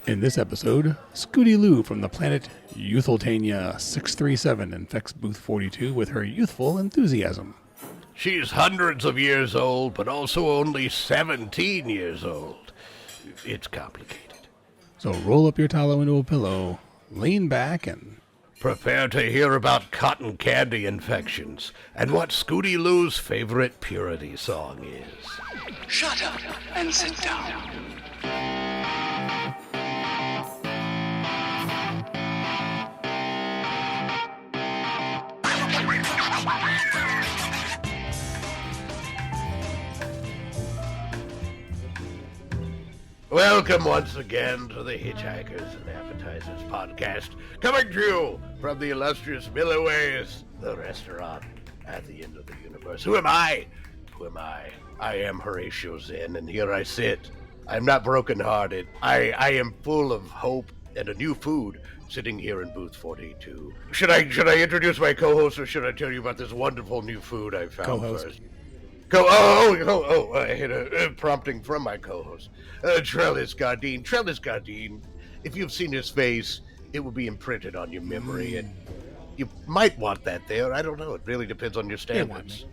In this episode, Scootylou from the planet Youthaltania 637 infects Booth 42 with her youthful enthusiasm. She's hundreds of years old, but also only 17 years old. It's complicated. So roll up your towel into a pillow, lean back, and prepare to hear about cotton candy infections and what Scootylou's favorite purity song is. Shut up and sit down. Welcome once again to the Hitchhikers and Appetizers podcast, coming to you from the illustrious Millyways, the restaurant at the end of the universe. Who am I? I am Horatio Zinn, and here I sit. I'm not brokenhearted. I am full of hope and a new food, sitting here in booth 42. Should I introduce my co-host, or should I tell you about this wonderful new food I found Co-host. first? I had a prompting from my co-host. Trellis Gardeen. Trellis Gardeen, if you've seen his face, it will be imprinted on your memory, and you might want that there. I don't know. It really depends on your standards.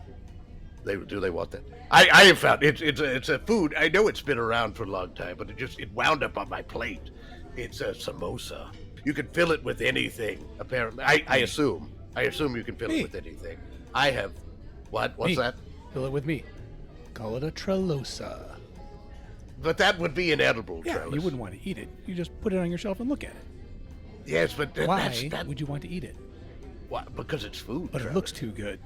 Do they want that? I have found it's a food. I know it's been around for a long time, but it wound up on my plate. It's a samosa. You can fill it with anything, apparently. I assume you can fill it with anything. I have... What's Me. that? fill it with me. Call it a Trellosa. But that would be inedible, Yeah, Trellis. you wouldn't want to eat it. You just put it on your shelf and look at it. Yes, but Why would you want to eat it? Why? Because it's food, But Trellis. it looks too good.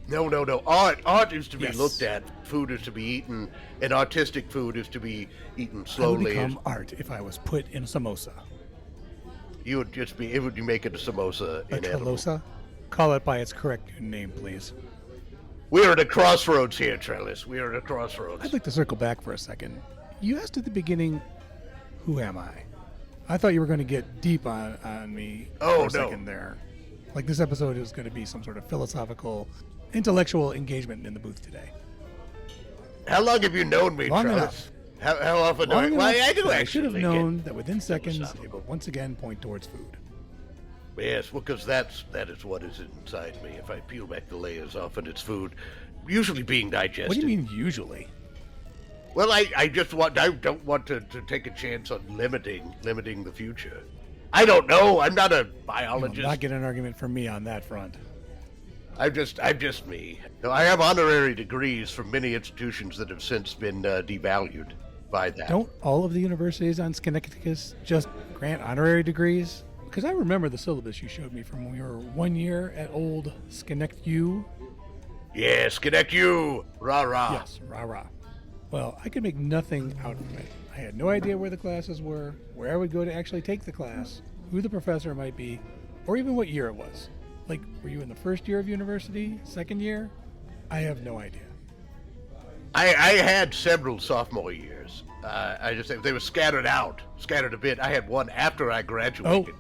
No. Art is to be Yes. looked at. Food is to be eaten. And artistic food is to be eaten I would slowly. become art if I was put in a samosa. You would just be... It would make it a samosa A inedible. Trellosa? Call it by its correct name, please. We are at a crossroads here, Trellis. We are at a crossroads. I'd like to circle back for a second. You asked at the beginning, who am I? I thought you were going to get deep on me for a second there. Like this episode is going to be some sort of philosophical, intellectual engagement in the booth today. How long have you known me, Long Trellis? How often do I... Long Well, enough I do that I actually should have known that within seconds philosophical. it would once again point towards food. Yes, well, because that is what is inside me. If I peel back the layers off, and it's food, usually being digested. What do you mean usually? Well, I don't want to take a chance on limiting the future. I don't know. I'm not a You will biologist. not get an argument from me on that front. I'm just me. No, I have honorary degrees from many institutions that have since been devalued by that. Don't all of the universities on Skenectу just grant honorary degrees? Because I remember the syllabus you showed me from when we were 1 year at old SkenectU. Yes, SkenectU, rah rah. Yes, rah. Well, I could make nothing out of it. I had no idea where the classes were, where I would go to actually take the class, who the professor might be, or even what year it was. Like, were you in the first year of university, second year? I have no idea. I had several sophomore years. They were scattered a bit. I had one after I graduated.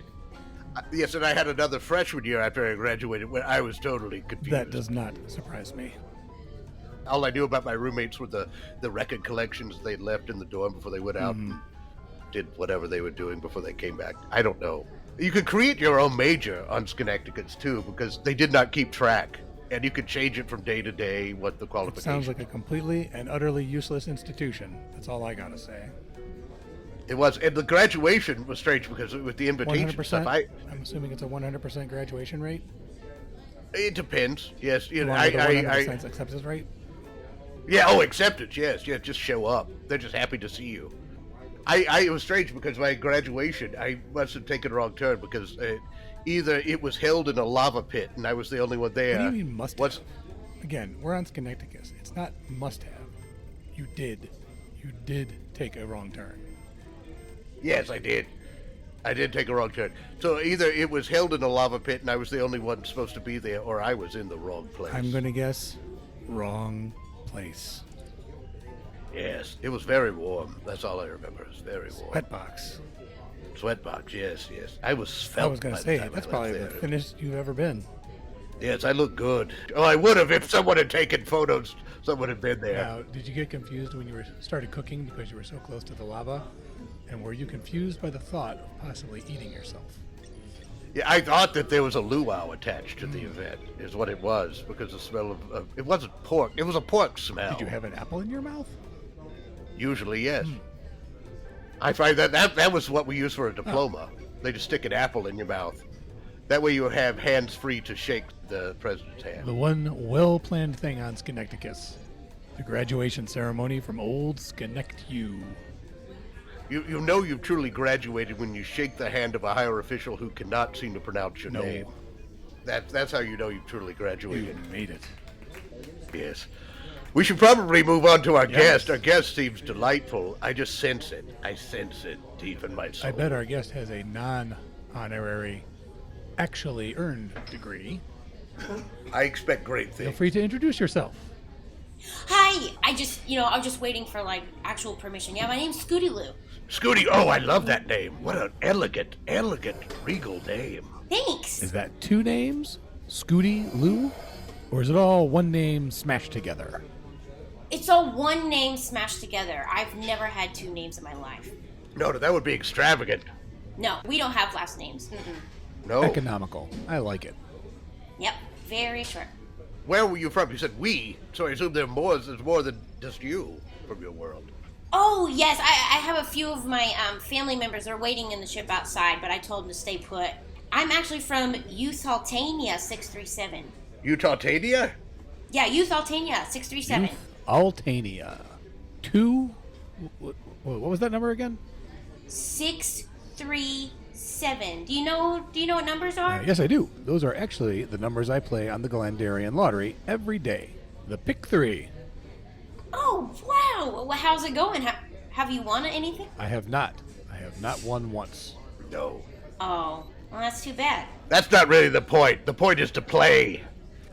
Yes, and I had another freshman year after I graduated where I was totally confused. That does not surprise me. All I knew about my roommates were the record collections they'd left in the dorm before they went out and did whatever they were doing before they came back. I don't know. You could create your own major on Skenectù too, because they did not keep track. And you could change it from day to day, what the It qualifications. sounds like a completely and utterly useless institution. That's all I gotta say. It was, and the graduation was strange because with the invitation 100%? stuff, I'm assuming it's a 100% graduation rate? it depends. Yes, you know, Along with the 100% acceptance rate? Yeah, acceptance, yes. Yeah, just show up. They're just happy to see you. It was strange because my graduation, I must have taken a wrong turn because either it was held in a lava pit and I was the only one there. What do you mean must have? Again, we're on Skenectù. It's not must have. You did take a wrong turn. Yes, I did. I did take a wrong turn. So either it was held in a lava pit and I was the only one supposed to be there, or I was in the wrong place. I'm going to guess wrong place. Yes, it was very warm. That's all I remember. It was very warm. Sweatbox. Sweatbox, yes. I was I svelte was going by to the say, time I that's left probably there. the thinnest you've ever been. Yes, I look good. Oh, I would have if someone had taken photos. Someone had been there. Now, did you get confused when you started cooking because you were so close to the lava? And were you confused by the thought of possibly eating yourself? Yeah, I thought that there was a luau attached to the event, is what it was, because the smell of it wasn't pork. It was a pork smell. Did you have an apple in your mouth? Usually, yes. I find that was what we use for a diploma. They just stick an apple in your mouth. That way you have hands free to shake the president's hand. The one well-planned thing on Skenecticus. The graduation ceremony from old SkenectU. You know you've truly graduated when you shake the hand of a higher official who cannot seem to pronounce your name. That's how you know you've truly graduated. You made it. Yes. We should probably move on to our guest. Our guest seems delightful. I just sense it. I sense it deep in my soul. I bet our guest has a non-honorary, actually earned degree. I expect great things. Feel free to introduce yourself. Hi, I was just waiting for, actual permission. Yeah, my name's Scootylou. Scooty, oh, I love that name. What an elegant, regal name. Thanks. Is that two names, Scootylou, or is it all one name smashed together? It's all one name smashed together. I've never had two names in my life. No, that would be extravagant. No, we don't have last names. Mm-mm. No. Economical. I like it. Yep, very short. Where were you from? You said we, so I assume there's more than just you from your world. Oh, yes, I have a few of my family members. They're waiting in the ship outside, but I told them to stay put. I'm actually from Youthaltania 637. Youthaltania? Yeah, Youthaltania 637. Youthaltania. What was that number again? 637. Do you know what numbers are? Yes, I do. Those are actually the numbers I play on the Glandarian Lottery every day. The Pick 3. Oh, wow. Well, how's it going? Have you won anything? I have not. I have not won once. No. Oh, well, that's too bad. That's not really the point. The point is to play.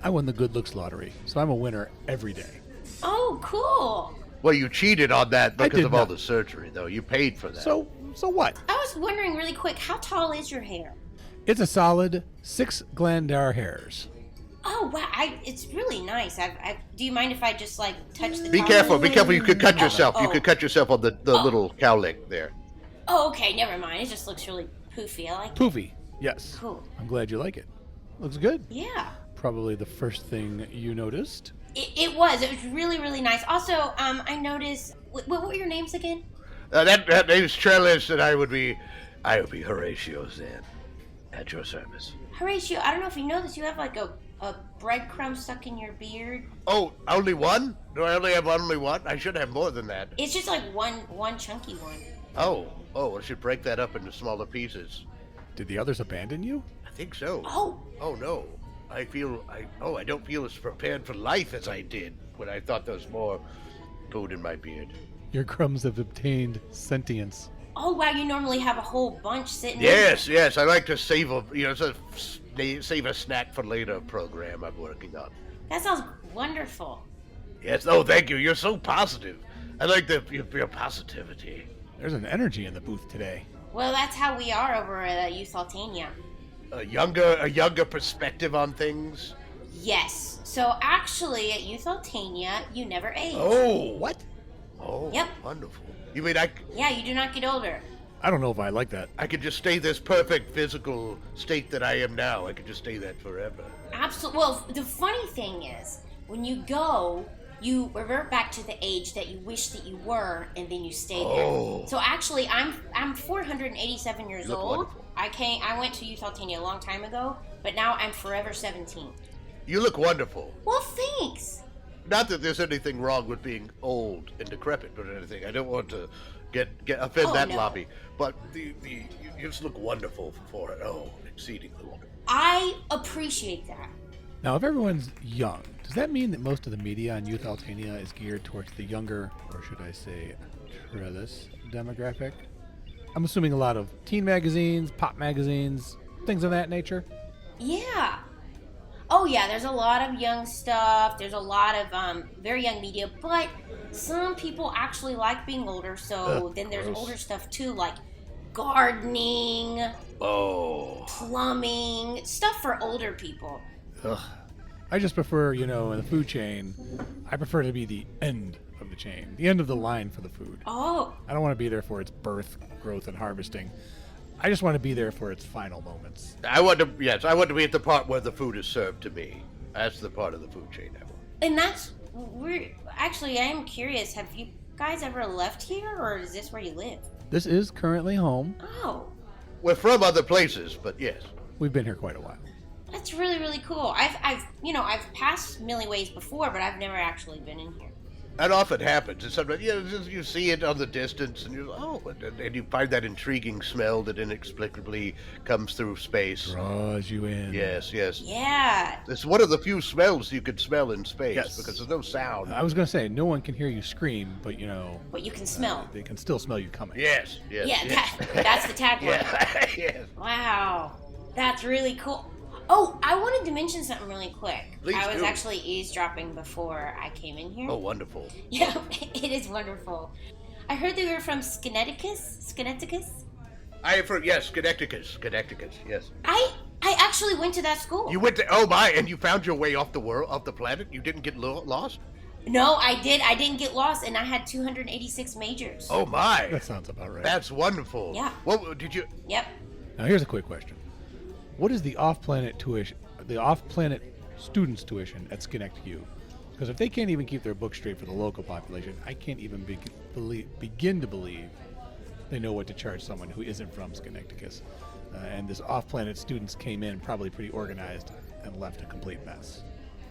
I won the Good Looks Lottery, so I'm a winner every day. Oh, cool. Well, you cheated on that because did of all not. the surgery, though. You paid for that. So what? I was wondering really quick, how tall is your hair? It's a solid 6 Glandar hairs. Oh, wow. It's really nice. Do you mind if I just, touch the Be top? careful. You could cut yourself. Oh. You could cut yourself on the little cowlick there. Oh, okay. Never mind. It just looks really poofy. I like it. Poofy, yes. Cool. I'm glad you like it. Looks good. Yeah. Probably the first thing you noticed. It was. It was really, really nice. Also, I noticed... What were your names again? That name's Trellis, and I would be Horatio Zinn, at your service. Horatio, I don't know if you know this. You have, a breadcrumb stuck in your beard. Oh, only one? Do I only have only one? I should have more than that. It's just, one chunky one. Oh, I should break that up into smaller pieces. Did the others abandon you? I think so. Oh. Oh, no. I don't feel as prepared for life as I did when I thought there was more food in my beard. Your crumbs have obtained sentience. Oh, wow. You normally have a whole bunch sitting Yes, I like to save a snack for later program I'm working on. That sounds wonderful. Yes, oh, thank you. You're so positive. I like your positivity. There's an energy in the booth today. Well, that's how we are over at Youthaltania. A younger perspective on things. Yes. So actually, at Youthaltania, you never age. Oh, what? Oh, Yep. Wonderful. You mean Yeah, you do not get older. I don't know if I like that. I could just stay this perfect physical state that I am now. I could just stay that forever. Absolutely. Well, the funny thing is, when you go, you revert back to the age that you wish that you were, and then you stay Oh. there. So actually, I'm 487 years You look old. wonderful. I went to Youthaltania a long time ago, but now I'm forever 17. You look wonderful. Well, thanks. Not that there's anything wrong with being old and decrepit or anything. I don't want to get offend Oh, that no. lobby. But you just look wonderful for it. Oh, exceedingly wonderful. I appreciate that. Now, if everyone's young, does that mean that most of the media on Youthaltania is geared towards the younger, or should I say, Trellis demographic? I'm assuming a lot of teen magazines, pop magazines, things of that nature. Yeah. Oh, yeah, there's a lot of young stuff. There's a lot of very young media, but some people actually like being older, so then there's gross. older stuff too, like gardening, Oh. plumbing, stuff for older people. Ugh. I just prefer, in the food chain, I prefer to be the end of the chain, the end of the line for the food. Oh, I don't want to be there for its birth, growth, and harvesting. I just want to be there for its final moments. I want to be at the part where the food is served to me. That's the part of the food chain I want. and that's actually, I am curious. Have you guys ever left here, or is this where you live? This is currently home. Oh, We're from other places, but yes. We've been here quite a while. that's really, really cool. I've passed Millyways before, but I've never actually been in here. That often happens. And sometimes you see it on the distance, and and you find that intriguing smell that inexplicably comes through space. Draws you in. Yes. Yeah. It's one of the few smells you can smell in space Yes. because there's no sound. I was going to say, no one can hear you scream, but What you can smell. they can still smell you coming. Yes. Yeah, that's the tagline. Yeah. Yes. Wow, that's really cool. Oh, I wanted to mention something really quick. Please I was do. actually eavesdropping before I came in here. Oh, wonderful. Yeah, it is wonderful. I heard they were from Skenectus? I am from, yes, Schenectus, yes. I actually went to that school. You went to, oh my, and you found your way off the planet? You didn't get lost? No, I did. I didn't get lost, and I had 286 majors. Oh my. That sounds about right. That's wonderful. Yeah. What did you, Yep. Now, here's a quick question. What is the off-planet students' tuition at SkenectU? Because if they can't even keep their books straight for the local population, I can't even begin to believe they know what to charge someone who isn't from Schenectus. And this off-planet students came in probably pretty organized and left a complete mess.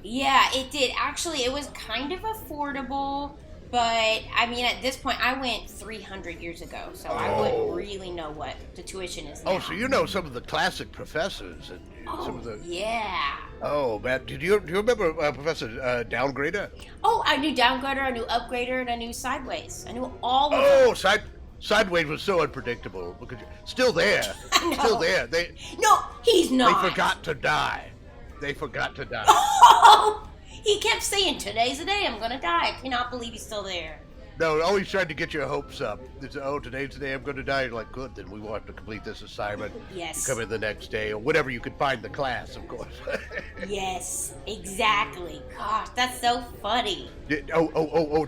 Yeah, it did. Actually, it was kind of affordable, but I mean, at this point, I went 300 years ago, so I wouldn't really know what the tuition is now. oh, so you know some of the classic professors and some of the, yeah. oh man, do you remember Professor Downgrader? Oh, I knew Downgrader, I knew Upgrader, and I knew Sideways. I knew all of Oh, them. Sideways was so unpredictable because still there, I know. still there. No, he's not. They forgot to die. They forgot to die. Oh, he kept saying, "Today's the day I'm gonna die." I cannot believe he's still there. No, always trying to get your hopes up. It's, oh, today's the day I'm going to die. You're like, good, then we won't have to complete this assignment. Yes. You come in the next day, or whatever you could find the class, of course. Yes, exactly. Gosh, that's so funny. Do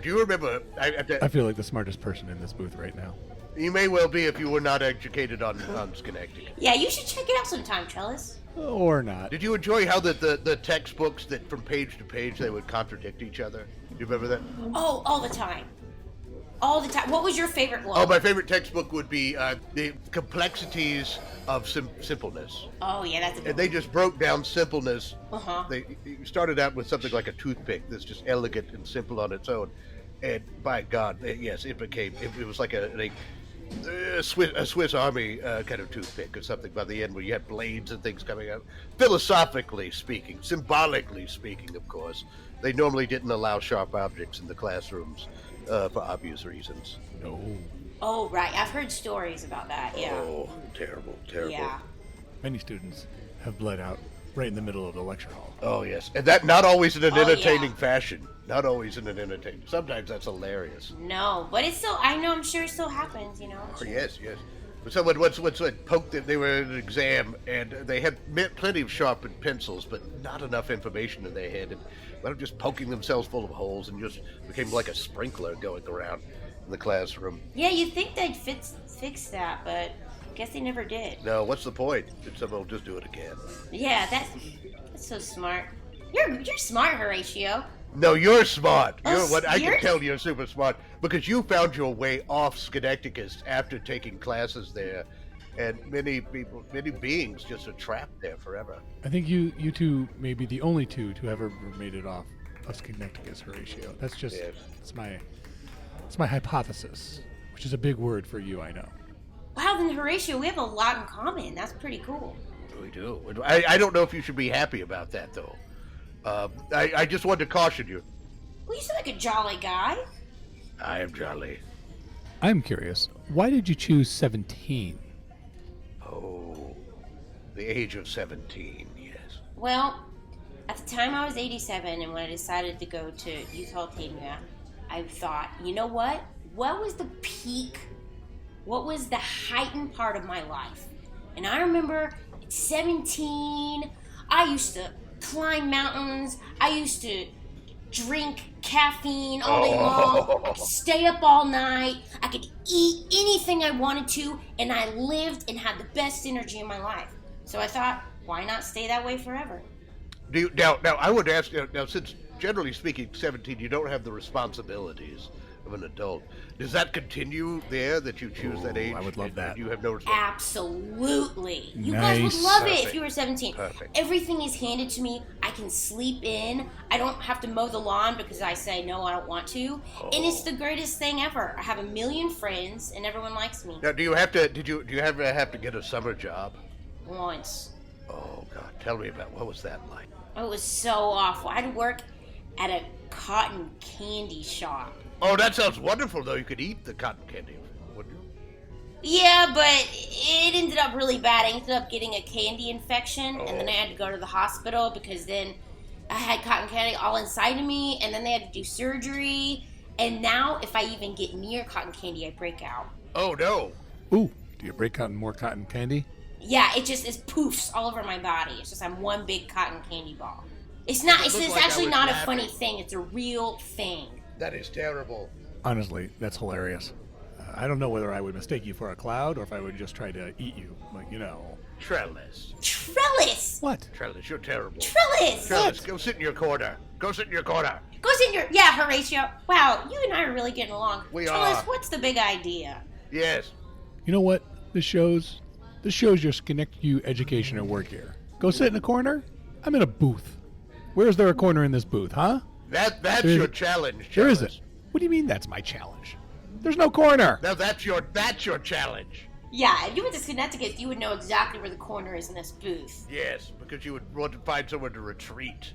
you remember? I feel like the smartest person in this booth right now. You may well be if you were not educated on Schenectady. Yeah, you should check it out sometime, Trellis. Or not. Did you enjoy how the textbooks that from page to page they would contradict each other? Do you remember that? Oh, all the time. All the time. What was your favorite one? Oh, my favorite textbook would be the complexities of simpleness. Oh, yeah, that's a good And they just broke down simpleness. Uh-huh. They started out with something like a toothpick that's just elegant and simple on its own. And by God, yes, it was like a Swiss Army kind of toothpick or something by the end where you had blades and things coming out. Philosophically speaking, symbolically speaking, of course, they normally didn't allow sharp objects in the classrooms for obvious reasons. No. Oh, right. I've heard stories about that, yeah. Oh, terrible, terrible. Yeah. Many students have bled out right in the middle of the lecture hall. Oh, yes. And that not always in an Oh, entertaining yeah. fashion. Not always in an entertaining. Sometimes that's hilarious. No, but it's still, I know, I'm sure it still happens, you know. Oh, yes. But someone once poked it. They were in an exam, and they had plenty of sharpened pencils, but not enough information in their head. And wound up just poking themselves full of holes and just became like a sprinkler going around in the classroom. Yeah, you'd think they'd fix that, but I guess they never did. No, what's the point? Someone will just do it again. Yeah, that's so smart. You're smart, Horatio. No, you're smart. Oh, I you're- can tell you're super smart because you found your way off Schenectady after taking classes there, and many beings just are trapped there forever. I think you two may be the only two to ever made it off of Schenectady, Horatio. That's just Yes. it's my hypothesis, which is a big word for you, I know. Wow, then Horatio, we have a lot in common. That's pretty cool. We do. I don't know if you should be happy about that though. I just wanted to caution you. Well, you seem like a jolly guy. I am jolly. I'm curious, why did you choose 17? Oh, the age of 17. Yes. Well, at the time I was 87, and when I decided to go to Youthaltania, I thought, you know what? What was the peak? What was the heightened part of my life? And I remember at 17, I used to climb mountains. I used to drink caffeine all day long. I could stay up all night. I could eat anything I wanted to, and I lived and had the best energy in my life. So I thought, why not stay that way forever? Now, I would ask, now, since generally speaking, 17, you don't have the responsibilities of an adult. Does that continue there, that you choose that age? I would love that. You have no responsibility? Absolutely. You Nice. guys would love it Perfect. if you were 17. Perfect. Everything is handed to me. I can sleep in. I don't have to mow the lawn because I say, no, I don't want to. And it's the greatest thing ever. I have a million friends, and everyone likes me. Now, do you ever have to get a summer job? Once. Oh, God, tell me about, what was that like? It was so awful. I'd work at a cotton candy shop. Oh, that sounds wonderful, though. You could eat the cotton candy, wouldn't you? Yeah, but it ended up really bad. I ended up getting a candy infection, and then I had to go to the hospital because then I had cotton candy all inside of me, and then they had to do surgery. And now, if I even get near cotton candy, I break out. Oh, no. Ooh, do you break out in more cotton candy? Yeah, it just is poofs all over my body. It's just I'm one big cotton candy ball. It's not. It's looked like I actually was not a laughing. funny thing. It's a real thing. That is terrible. Honestly, that's hilarious. I don't know whether I would mistake you for a cloud or if I would just try to eat you. Like, you know. Trellis. Trellis. What? Trellis, you're terrible. Trellis. Trellis, go sit in your corner. Go sit in your corner. Go sit in your. Yeah, Horatio. Wow, you and I are really getting along. We Trellis, are. what's the big idea? Yes. You know what this shows? This shows your SkenectU education at work here. Go sit in a corner? I'm in a booth. Where's there a corner in this booth, huh? That's There- your challenge, There Trellis. isn't. What do you mean that's my challenge? There's no corner. Now that's your challenge. Yeah, if you went to Connecticut, you would know exactly where the corner is in this booth. Yes, because you would want to find somewhere to retreat.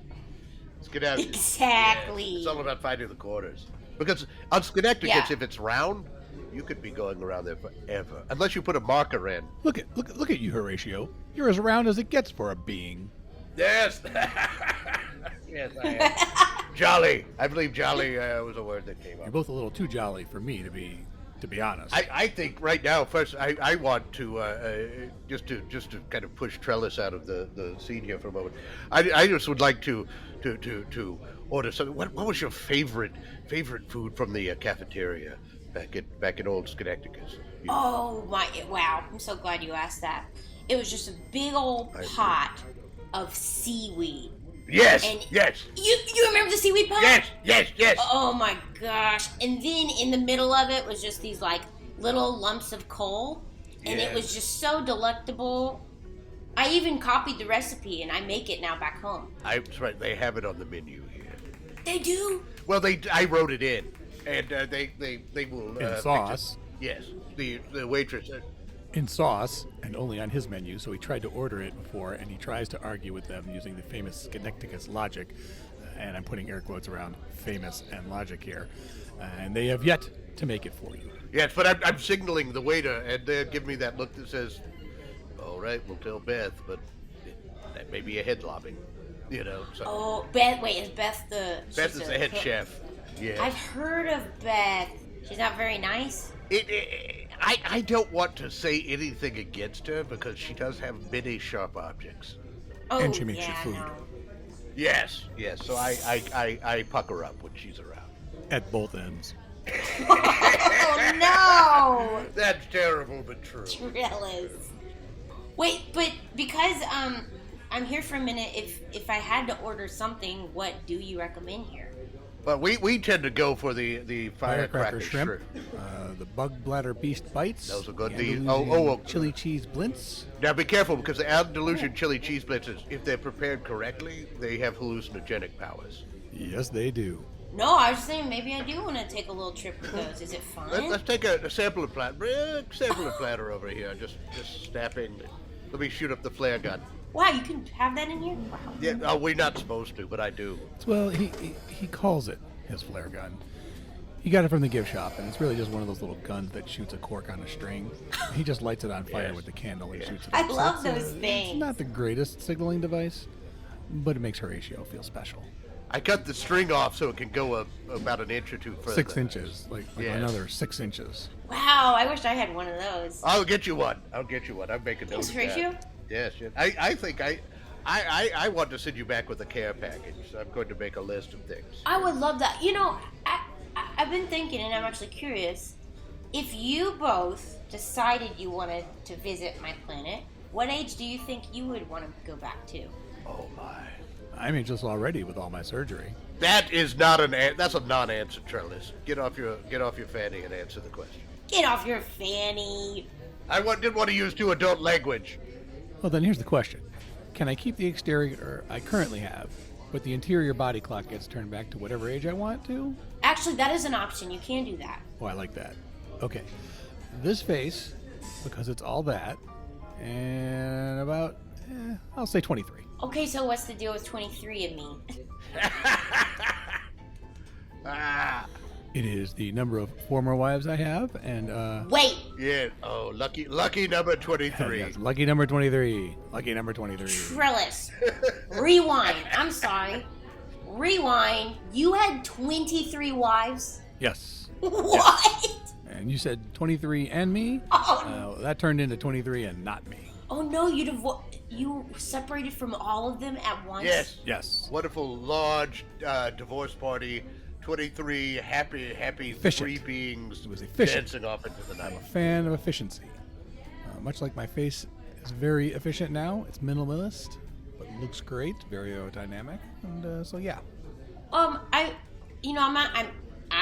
Let's get out. Exactly. Yes, it's all about finding the corners. Because on Schenectady, Yeah. if it's round, you could be going around there forever, unless you put a marker in. Look at you, Horatio. You're as round as it gets for a being. Yes. Yes, I am. Jolly. I believe jolly was a word that came You're up. both a little too jolly for me, to be honest. I think right now, first, I want to just to kind of push Trellis out of the scene here for a moment. I just would like to order something. What was your favorite food from the cafeteria back in old Schenectady? Oh my! Wow! I'm so glad you asked that. It was just a big old pot of seaweed. Yes. And Yes. You remember the seaweed pot? Yes. Oh my gosh! And then in the middle of it was just these like little lumps of coal, and it was just so delectable. I even copied the recipe, and I make it now back home. That's right. They have it on the menu here. They do. Well, I wrote it in, and they will In fix it. sauce. Yes. The waitress. In sauce, and only on his menu, so he tried to order it before, and he tries to argue with them using the famous Schenectady logic, and I'm putting air quotes around famous and logic here, and they have yet to make it for you. Yes, but I'm signaling the waiter, and they give me that look that says, "All right, we'll tell Beth, but that may be a head lobbing, you know." So Oh, Beth. Wait, is Beth the? Beth she's is a the head cook? chef. Yeah. I've heard of Beth. She's not very nice. I don't want to say anything against her because she does have many sharp objects. Oh, And she makes you yeah, food. No. Yes. So I pucker up when she's around. At both ends. Oh no! That's terrible, but true. Trellis. Wait, but because I'm here for a minute. If I had to order something, what do you recommend here? But we tend to go for the firecracker shrimp. The bug bladder beast bites. Those are good. Andalusian chili cheese blintz. Now be careful because the Andalusian chili cheese blitzes, if they're prepared correctly, they have hallucinogenic powers. Yes, they do. No, I was just saying maybe I do want to take a little trip with those. Is it fun? Let's take a sampling platter. Sampling platter over here. Just snapping. Let me shoot up the flare gun. Wow, you can have that in here? Wow. Yeah. Oh, we're not supposed to, but I do. Well, he calls it his flare gun. He got it from the gift shop, and it's really just one of those little guns that shoots a cork on a string. He just lights it on fire with the candle and shoots it I up. So love it's, those things. It's not the greatest signaling device, but it makes Horatio feel special. I cut the string off so it can go about an inch or two further. 6 inches, like Yes. another 6 inches. Wow, I wish I had one of those. I'll get you one. I'm making notes Thanks, of that. Horatio. Yes. I think I want to send you back with a care package. So I'm going to make a list of things. I would love that. I've been thinking, and I'm actually curious. If you both decided you wanted to visit my planet, what age do you think you would want to go back to? Oh my! I'm ageless already with all my surgery. That is not that's a non-answer, Trellis. Get off your fanny and answer the question. Get off your fanny. Didn't want to use too adult language. Well, then here's the question. Can I keep the exterior I currently have, but the interior body clock gets turned back to whatever age I want to? Actually, that is an option. You can do that. Oh, I like that. Okay. This face, because it's all that, and about, I'll say 23. Okay, so what's the deal with 23 of me? It is the number of former wives I have, and, Wait! Yeah. Oh, lucky number 23. yes, lucky number 23. Lucky number 23. Trellis. Rewind. I'm sorry. Rewind. You had 23 wives? Yes. What? And you said 23 and me? Oh, That turned into 23 and not me. oh no, you separated from all of them at once? Yes. Yes. Wonderful, large divorce party. 23 happy, Efficient. free beings It was efficient. dancing off into the night. I'm a fan of efficiency. Much like my face is very efficient now. It's minimalist, but looks great, very aerodynamic, and so yeah. I'm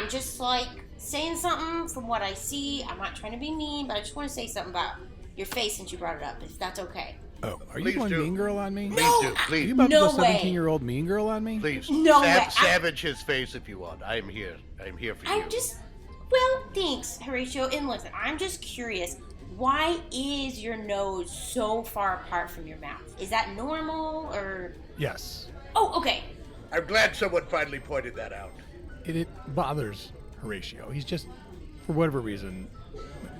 just like saying something from what I see. I'm not trying to be mean, but I just want to say something about your face since you brought it up, if that's okay. Oh, are Please you going do. mean girl on me? Please do, Are please. you about No to go way. 17-year-old mean girl on me? Please. No way. Savage his face if you want. I am here. I am here for you. Well, thanks, Horatio. And listen, I'm just curious. Why is your nose so far apart from your mouth? Is that normal or? Yes. Oh, okay. I'm glad someone finally pointed that out. It bothers Horatio. He's just, for whatever reason,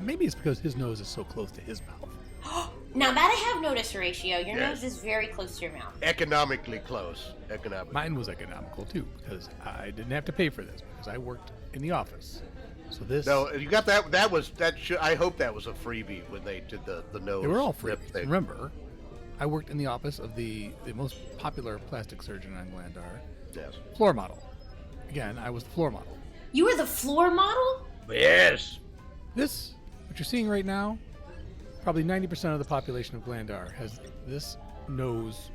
maybe it's because his nose is so close to his mouth. Now that I have noticed, Horatio, your Yes. nose is very close to your mouth. Economically close. Economically. Mine was economical too, because I didn't have to pay for this, because I worked in the office. So this... No, you got that. I hope that was a freebie when they did the nose. They were all free. lip thing. Remember, I worked in the office of the most popular plastic surgeon on Glandar, Yes. floor model. Again, I was the floor model. You were the floor model? Yes. This, what you're seeing right now, probably 90% of the population of Glandar has this nose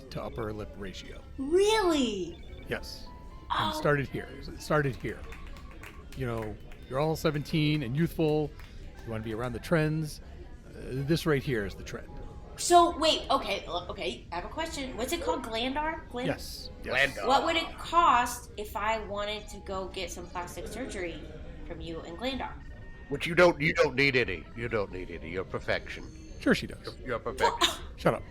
to upper lip ratio. Really? Yes. And Oh. it started here. It started here. You know, you're all 17 and youthful. You want to be around the trends. This right here is the trend. So, wait, okay, I have a question. What's it called, Glandar? Yes. Glandar. What would it cost if I wanted to go get some plastic surgery from you in Glandar? Which you don't need any. You don't need any. You're perfection. Sure she does. You're perfection. Shut up.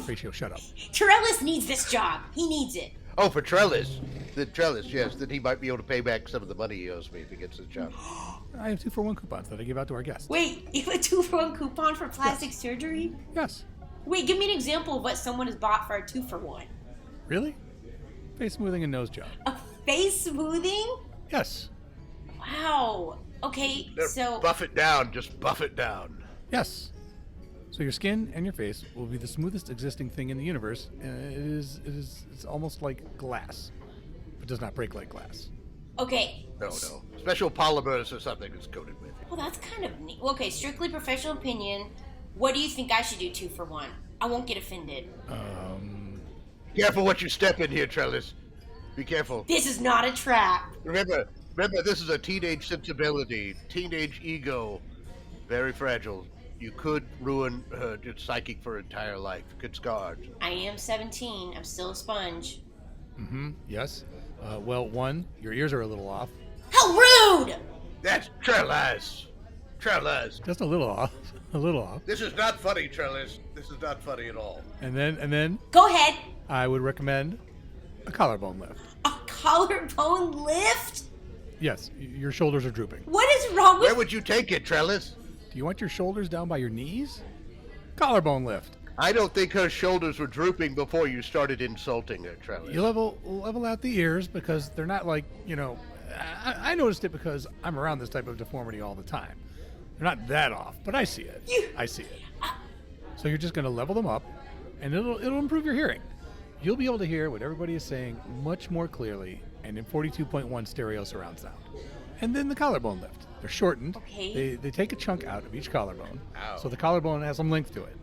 Ratio, shut up. Trellis needs this job. He needs it. Oh, for Trellis. The Trellis, yes. Then he might be able to pay back some of the money he owes me if he gets the job. I have 2-for-1 coupons that I give out to our guests. Wait, you have a 2-for-1 coupon for plastic surgery? Yes. Wait, give me an example of what someone has bought for a 2-for-1. Really? Face smoothing and nose job. A face smoothing? Yes. Wow. Okay, so... Buff it down. Just buff it down. Yes. So your skin and your face will be the smoothest existing thing in the universe. It's almost like glass, but does not break like glass. Okay. No. Special polymers or something it's coated with. Well, that's kind of neat. Okay, strictly professional opinion. What do you think I should do 2-for-1? I won't get offended. Careful what you step in here, Trellis. Be careful. This is not a trap. Remember, this is a teenage sensibility, teenage ego, very fragile. You could ruin her psychic for her entire life. Good scars. I am 17. I'm still a sponge. Yes. Well, one, your ears are a little off. How rude! That's Trellis. Trellis. Just a little off. A little off. This is not funny, Trellis. This is not funny at all. And then Go ahead. I would recommend a collarbone lift. A collarbone lift? Yes, your shoulders are drooping. What is wrong with... Where would you take it, Trellis? Do you want your shoulders down by your knees? Collarbone lift. I don't think her shoulders were drooping before you started insulting her, Trellis. You level out the ears because they're not like, I noticed it because I'm around this type of deformity all the time. They're not that off, but I see it. I see it. So you're just going to level them up and it'll improve your hearing. You'll be able to hear what everybody is saying much more clearly and in 42.1 stereo surround sound. And then the collarbone lift. They're shortened. Okay. They take a chunk out of each collarbone. Ow. So the collarbone has some length to it.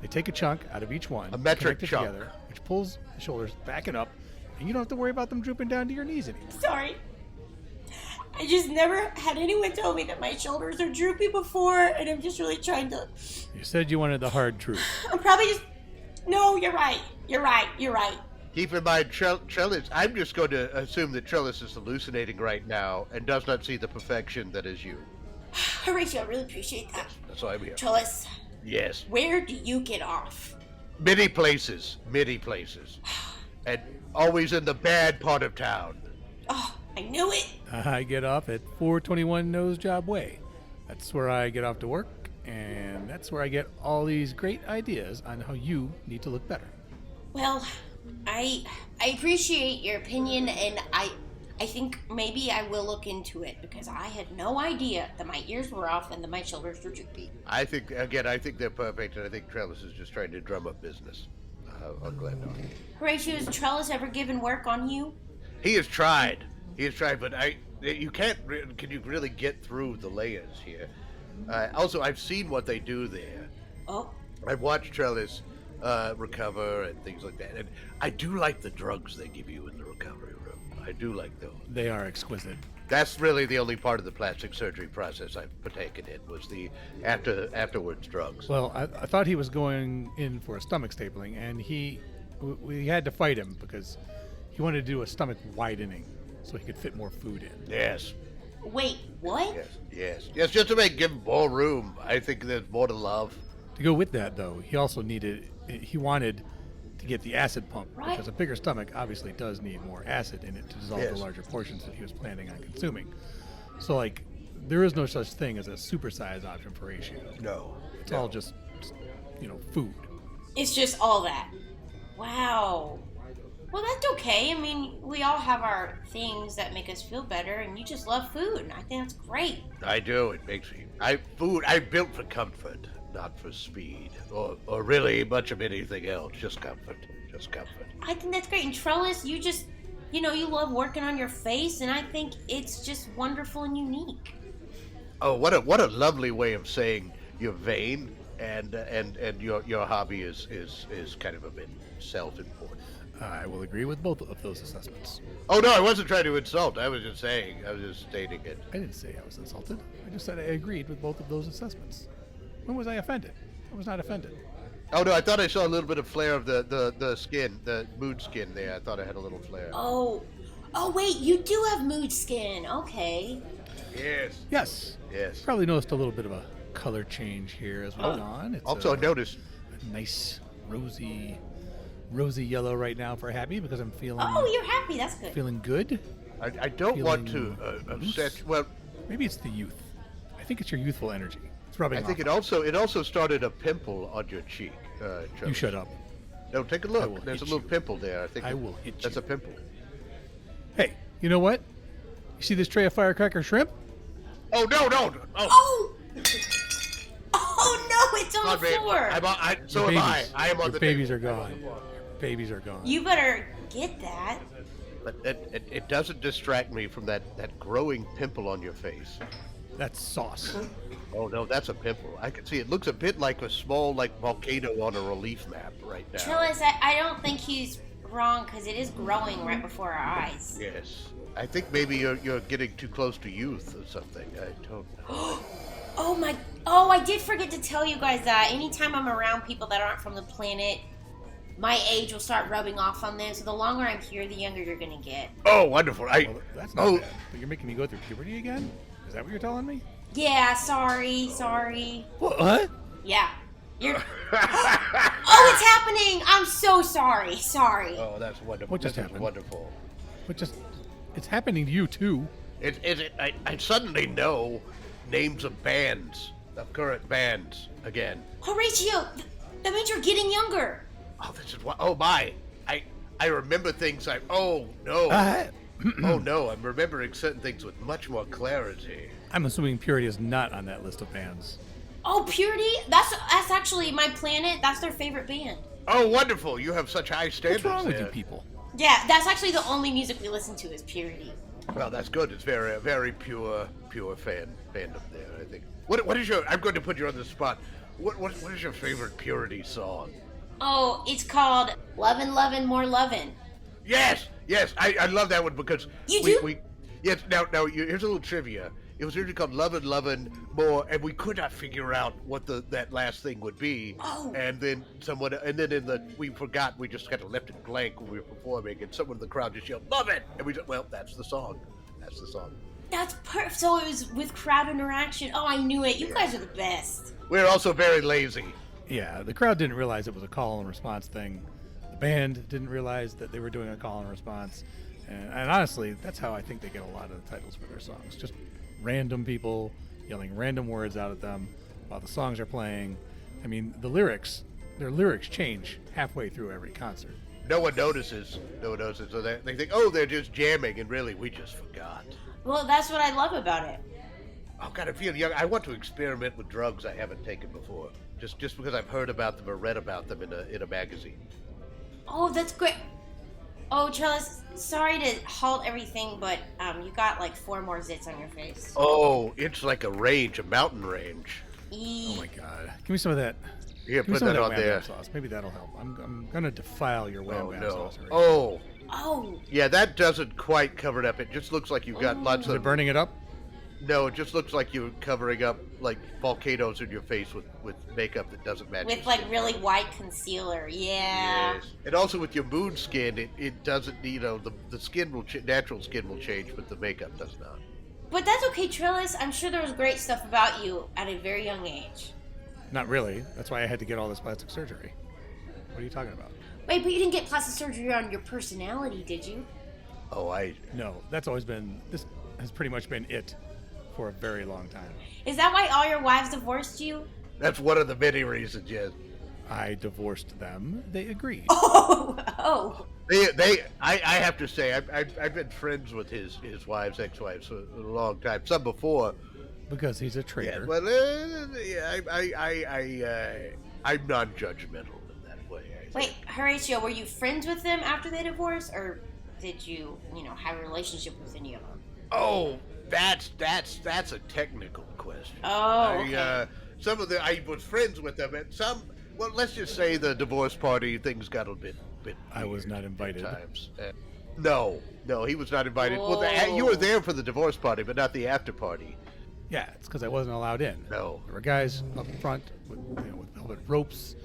They take a chunk out of each one. A metric connect it chunk. together, which pulls the shoulders back and up, and you don't have to worry about them drooping down to your knees anymore. Sorry. I just never had anyone tell me that my shoulders are droopy before, and I'm just really trying to... You said you wanted the hard truth. I'm probably just... No, you're right. You're right. Keep in mind, Trellis, I'm just going to assume that Trellis is hallucinating right now and does not see the perfection that is you. Horatio, I really appreciate that. That's why I'm here. Trellis, Yes. where do you get off? Many places. And always in the bad part of town. Oh, I knew it. I get off at 421 Nose Job Way. That's where I get off to work, and that's where I get all these great ideas on how you need to look better. Well, I appreciate your opinion, and I think maybe I will look into it, because I had no idea that my ears were off and that my shoulders were droopy. I think they're perfect, and I think Trellis is just trying to drum up business. I'm glad not. Horatio, has Trellis ever given work on you? He has tried, but you can't. Can you really get through the layers here? Also, I've seen what they do there. Oh. I've watched Trellis recover and things like that, and I do like the drugs they give you in the recovery room. I do like those. They are exquisite. That's really the only part of the plastic surgery process I've partaken in, was the afterwards drugs. Well, I thought he was going in for a stomach stapling, and we had to fight him because he wanted to do a stomach widening so he could fit more food in. Yes. Wait, what? Yes, just to give him more room. I think there's more to love. To go with that, though, he also wanted to get the acid pump, Right. because a bigger stomach obviously does need more acid in it to dissolve Yes. the larger portions that he was planning on consuming. So, there is no such thing as a supersized option for Horatio. No. It's all just food. It's just all that. Wow. Well, that's okay. I mean, we all have our things that make us feel better, and you just love food, and I think that's great. I do. It makes me. I'm built for comfort, not for speed, or really much of anything else. Just comfort. I think that's great. And Trellis, you just, you love working on your face, and I think it's just wonderful and unique. Oh, what a lovely way of saying you're vain, and your hobby is kind of a bit self-important. I will agree with both of those assessments. Oh no, I wasn't trying to insult. I was just stating it. I didn't say I was insulted. I just said I agreed with both of those assessments. When was I offended? I was not offended. Oh no, I thought I saw a little bit of flare of the skin, the mood skin there. I thought I had a little flare. Oh, wait, you do have mood skin. Okay. Yes. Yes. Probably noticed a little bit of a color change here as we've gone. It's Also, I noticed a nice rosy yellow right now for happy, because I'm feeling. Oh, you're happy. That's good. Feeling good. I don't want to upset. Well, maybe it's the youth. I think it's your youthful energy. It's rubbing I think off. it also started a pimple on your cheek. You shut up. No, take a I will look. There's a hit little you. pimple there. I think I will hit that's you. a pimple. Hey, you know what? You see this tray of firecracker shrimp? Oh no! Oh! Oh no! It's on the babe. floor. So am I. I am on the babies table. are gone. Your babies are gone. You better get that. But it doesn't distract me from that growing pimple on your face. That's sauce. Oh no, that's a pimple. I can see it. Looks a bit like a small volcano on a relief map right now. Trellis, I don't think he's wrong, because it is growing right before our eyes. Yes. I think maybe you're getting too close to youth or something. I don't know. Oh, I did forget to tell you guys that anytime I'm around people that aren't from the planet, my age will start rubbing off on them. So the longer I'm here, the younger you're gonna get. Oh, wonderful. Well, that's not bad. But you're making me go through puberty again? Is that what you're telling me? Yeah, sorry. What? Yeah. You're... Oh, it's happening! I'm so sorry. Oh, that's wonderful. What just This is happened? Wonderful. It's happening to you too. I suddenly know names of bands, of current bands again. Horatio, that means you're getting younger. Oh, this is what. Oh my! I remember things. Oh no! Oh no! I'm remembering certain things with much more clarity. I'm assuming Purity is not on that list of bands. Oh, Purity? That's actually my planet. That's their favorite band. Oh, wonderful! You have such high standards. What's wrong with there. you people? Yeah, that's actually the only music we listen to is Purity. Well, that's good. It's very pure fandom there. I think. What is your? I'm going to put you on the spot. What is your favorite Purity song? Oh, it's called Lovin', Lovin', More Lovin'. Yes. I love that one because You do? we yes. Now here's a little trivia. It was originally called Lovin' More, and we could not figure out what that last thing would be. Oh. And then we forgot. We just kind of left it blank when we were performing, and someone in the crowd just yelled, "Love it!" And we just, well, that's the song. That's the song. That's perfect. So it was with crowd interaction. Oh, I knew it. You guys are the best. We're also very lazy. Yeah, the crowd didn't realize it was a call and response thing. The band didn't realize that they were doing a call and response. And honestly, that's how I think they get a lot of the titles for their songs. Just random people yelling random words out at them while the songs are playing. I mean, their lyrics change halfway through every concert. No one notices. So they think, oh, they're just jamming, and really, we just forgot. Well, that's what I love about it. Oh, God, I feel young. I want to experiment with drugs I haven't taken before. Just because I've heard about them or read about them in a magazine. Oh, that's great. Oh, Trellis, sorry to halt everything, but you got like 4 more zits on your face. Oh, it's like a mountain range. Oh my God! Give me some of that. Yeah, Give me put some of that that on wham there. bam sauce. Maybe that'll help. I'm gonna defile your wham Oh, bam no. sauce. Already. Oh, Oh, yeah, that doesn't quite cover it up. It just looks like you've got lots Is it of... burning it up? No, it just looks like you're covering up, like, volcanoes in your face with makeup that doesn't match. with your like skin. really white concealer. Yeah. Yes. And also with your moon skin, it doesn't, the skin will natural skin will change, but the makeup does not. But that's okay, Trellis. I'm sure there was great stuff about you at a very young age. Not really. That's why I had to get all this plastic surgery. What are you talking about? Wait, but you didn't get plastic surgery on your personality, did you? Oh, No, this has pretty much been it for a very long time. Is that why all your wives divorced you? that's one of the many reasons, yes. I divorced them. They agreed. Oh. I have to say, I've been friends with his wives, ex-wives for a long time. Some before. Because he's a Yeah, traitor. well, I'm non-judgmental in that way. I think. Wait, Horatio, were you friends with them after they divorced, or did you, have a relationship with any of them? Oh, that's a technical question. Oh, okay. I was friends with them, and some. Well, let's just say the divorce party things got a bit. I was not invited. At times. No, he was not invited. Whoa. Well, you were there for the divorce party, but not the after party. Yeah, it's because I wasn't allowed in. No. There were guys up front with velvet ropes,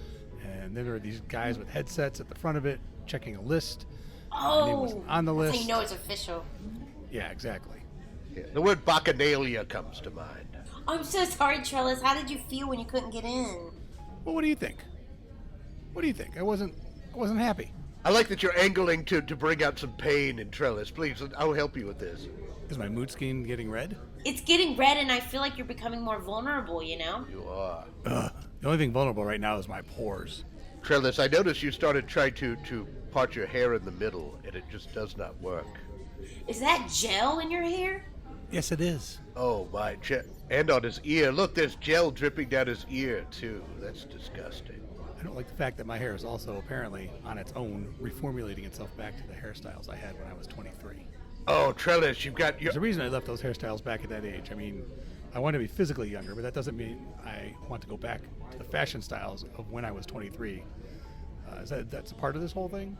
and then there were these guys with headsets at the front of it checking a list. My name wasn't on the That's list. how you know it's official. Yeah, exactly. Yeah. The word bacchanalia comes to mind. I'm so sorry, Trellis. How did you feel when you couldn't get in? Well, what do you think? I wasn't happy. I like that you're angling to bring out some pain in Trellis. Please, I'll help you with this. Is my mood skin getting red? It's getting red, and I feel like you're becoming more vulnerable, You are. The only thing vulnerable right now is my pores. Trellis, I noticed you started trying to part your hair in the middle, and it just does not work. Is that gel in your hair? Yes, it is. Oh, my. And on his ear. Look, there's gel dripping down his ear, too. That's disgusting. I don't like the fact that my hair is also apparently, on its own, reformulating itself back to the hairstyles I had when I was 23. Oh, Trellis, you've got... There's a reason I left those hairstyles back at that age. I mean, I want to be physically younger, but that doesn't mean I want to go back to the fashion styles of when I was 23. That's a part of this whole thing?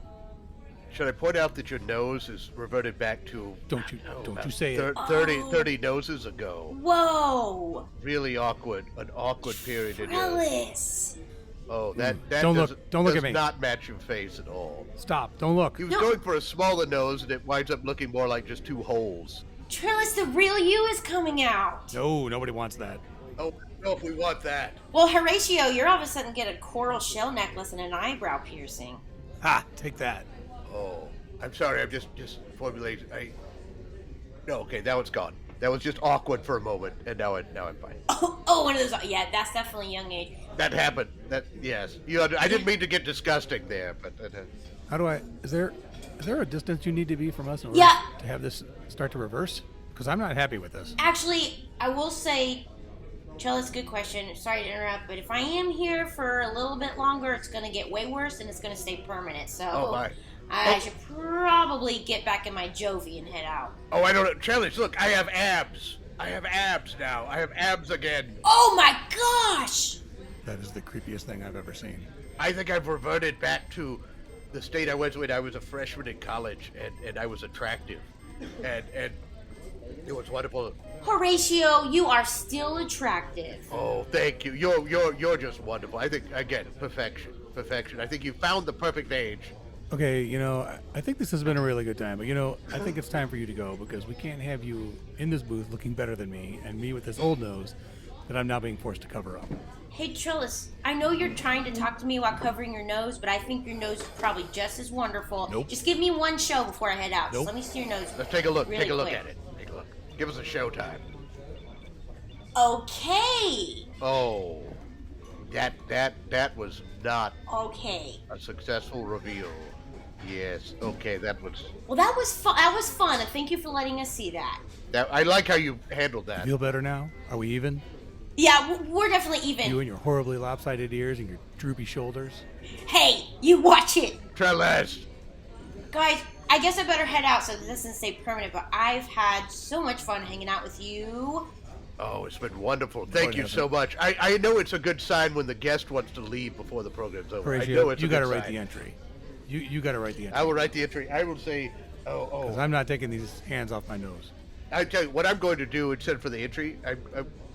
Should I point out that your nose is reverted back to... Don't you say it. 30 noses ago. Whoa! Really awkward. An awkward period in your... Trellis! Oh, that Don't look at me. does not match your face at all. Stop. Don't look. He was going for a smaller nose, and it winds up looking more like just 2 holes. Trellis, the real you is coming out. No, nobody wants that. Oh, no, if we want that. Well, Horatio, you're all of a sudden get a coral shell necklace and an eyebrow piercing. Ha! Take that. Oh, I'm sorry. I'm just formulating. No, okay, that one's gone. That was just awkward for a moment, and now I'm fine. Oh, one of those. Yeah, that's definitely young age. That happened. Yes. I didn't mean to get disgusting there, but. How do I? Is there a distance you need to be from us in order Yeah. to have this start to reverse? Because I'm not happy with this. Actually, I will say, Trellis, good question. Sorry to interrupt, but if I am here for a little bit longer, it's going to get way worse and it's going to stay permanent. So I should probably get back in my Jovi and head out. Oh, I don't know. Trellis, look, I have abs. I have abs now. I have abs again. Oh my gosh! That is the creepiest thing I've ever seen. I think I've reverted back to the state I was when I was a freshman in college, and I was attractive, and it was wonderful. Horatio, you are still attractive. Oh, thank you. You're just wonderful. I think, again, perfection. I think you found the perfect age. Okay, I think this has been a really good time, but I think it's time for you to go because we can't have you in this booth looking better than me and me with this old nose that I'm now being forced to cover up. Hey, Trellis, I know you're trying to talk to me while covering your nose, but I think your nose is probably just as wonderful. Nope. Just give me one show before I head out. Nope. Just let me see your nose. Let's take a look. Really Take a look quick. at it. Take a look. Give us a show time. Okay. Oh, that was not Okay. a successful reveal. Yes. Okay, that was. Well, that was fun. That was fun, and thank you for letting us see that. I like how you handled that. Feel better now? Are we even? Yeah, we're definitely even. You and your horribly lopsided ears and your droopy shoulders. Hey, you watch it. Trellis. Guys, I guess I better head out so this doesn't stay permanent, but I've had so much fun hanging out with you. Oh, it's been wonderful. Thank you so much. I know it's a good sign when the guest wants to leave before the program's over. Horatio, I know it's you a got to good write sign. the entry. You got to write the entry. I will write the entry. I will say, Because I'm not taking these hands off my nose. I tell you what I'm going to do instead for the entry.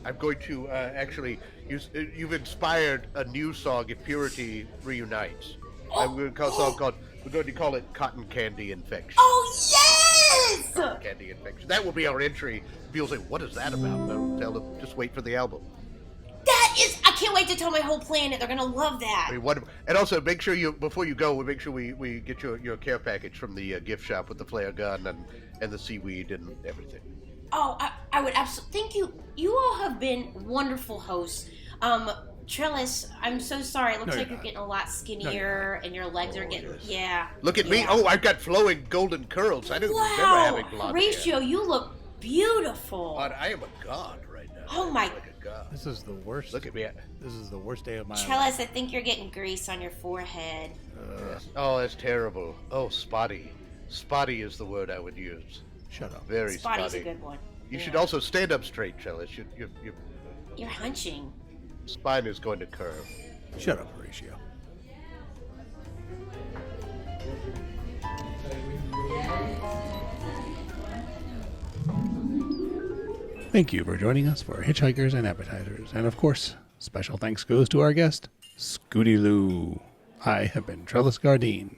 I'm going to actually use. You've inspired a new song. If Purity Reunites, I'm going to call a song called. We're going to call it Cotton Candy Infection. Oh, yes! Cotton Candy Infection. That will be our entry. People say, "What is that about?" I'll tell them, just wait for the album. I can't wait to tell my whole planet. They're going to love that. I mean, wonderful. And also, make sure before you go, we make sure we get your care package from the gift shop with the flare gun and the seaweed and everything. Oh, I would absolutely. Thank you. You all have been wonderful hosts. Trellis, I'm so sorry. It looks like you're getting a lot skinnier and your legs are getting. Yes. Yeah. Look at me. Oh, I've got flowing golden curls. I didn't remember having blonde Horatio, hair. you look beautiful. God, I am a god right now. Oh my. I'm like a god. This is the worst. Look at me. This is the worst day of my life. Trellis, I think you're getting grease on your forehead. Yes. Oh, that's terrible. Oh, spotty. Spotty is the word I would use. Shut up. Very Spotty's spotty. a good one. You Yeah. should also stand up straight, Trellis. Your You're hunching. spine is going to curve. Shut up, Horatio. Thank you for joining us for Hitchhikers and Appetizers. And of course, special thanks goes to our guest, Scootylou. I have been Trellis Gardeen.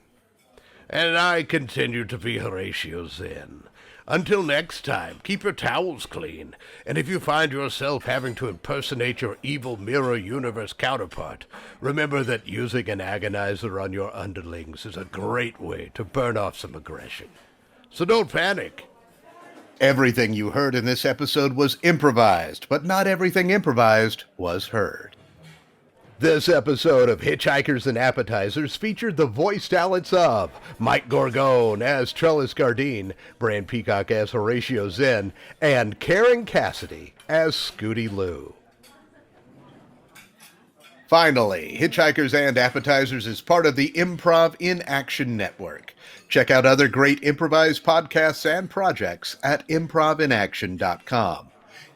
And I continue to be Horatio Zinn. Until next time, keep your towels clean. And if you find yourself having to impersonate your evil mirror universe counterpart, remember that using an agonizer on your underlings is a great way to burn off some aggression. So don't panic. Everything you heard in this episode was improvised, but not everything improvised was heard. This episode of Hitchhikers and Appetizers featured the voice talents of Mike Gorgone as Trellis Gardeen, Bran Peacock as Horatio Zinn, and Karen Cassidy as Scootylou. Finally, Hitchhikers and Appetizers is part of the Improv in Action Network. Check out other great improvised podcasts and projects at improvinaction.com.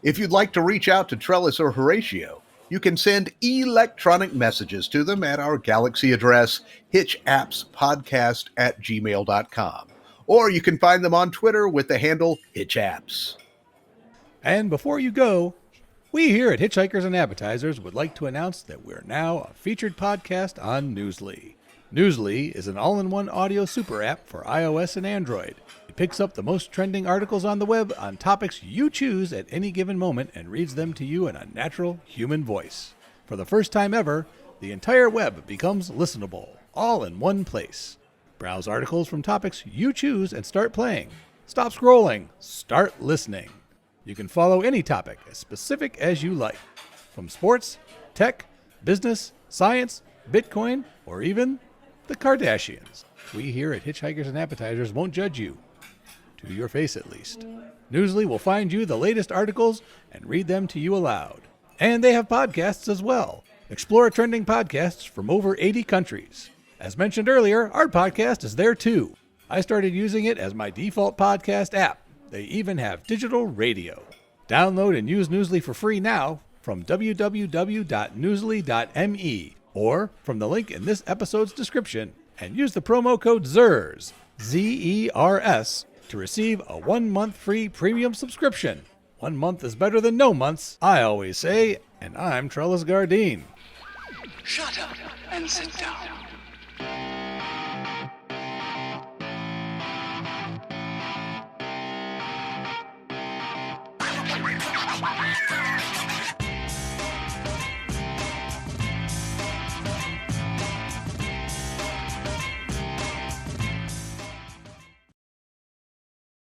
If you'd like to reach out to Trellis or Horatio, you can send electronic messages to them at our Galaxy address, hitchappspodcast@gmail.com. Or you can find them on Twitter with the handle hitchapps. And before you go, we here at Hitchhikers and Appetizers would like to announce that we're now a featured podcast on Newsly. Newsly is an all-in-one audio super app for iOS and Android. It picks up the most trending articles on the web on topics you choose at any given moment and reads them to you in a natural human voice. For the first time ever, the entire web becomes listenable, all in one place. Browse articles from topics you choose and start playing. Stop scrolling, start listening. You can follow any topic as specific as you like, from sports, tech, business, science, Bitcoin, or even the Kardashians. We here at Hitchhikers and Appetizers won't judge you. To your face, at least. Newsly will find you the latest articles and read them to you aloud. And they have podcasts as well. Explore trending podcasts from over 80 countries. As mentioned earlier, our podcast is there too. I started using it as my default podcast app. They even have digital radio. Download and use Newsly for free now from www.newsly.me or from the link in this episode's description, and use the promo code ZERS, Z-E-R-S, to receive a 1 month free premium subscription. 1 month is better than no months, I always say, and I'm Trellis Gardeen. Shut up and sit down.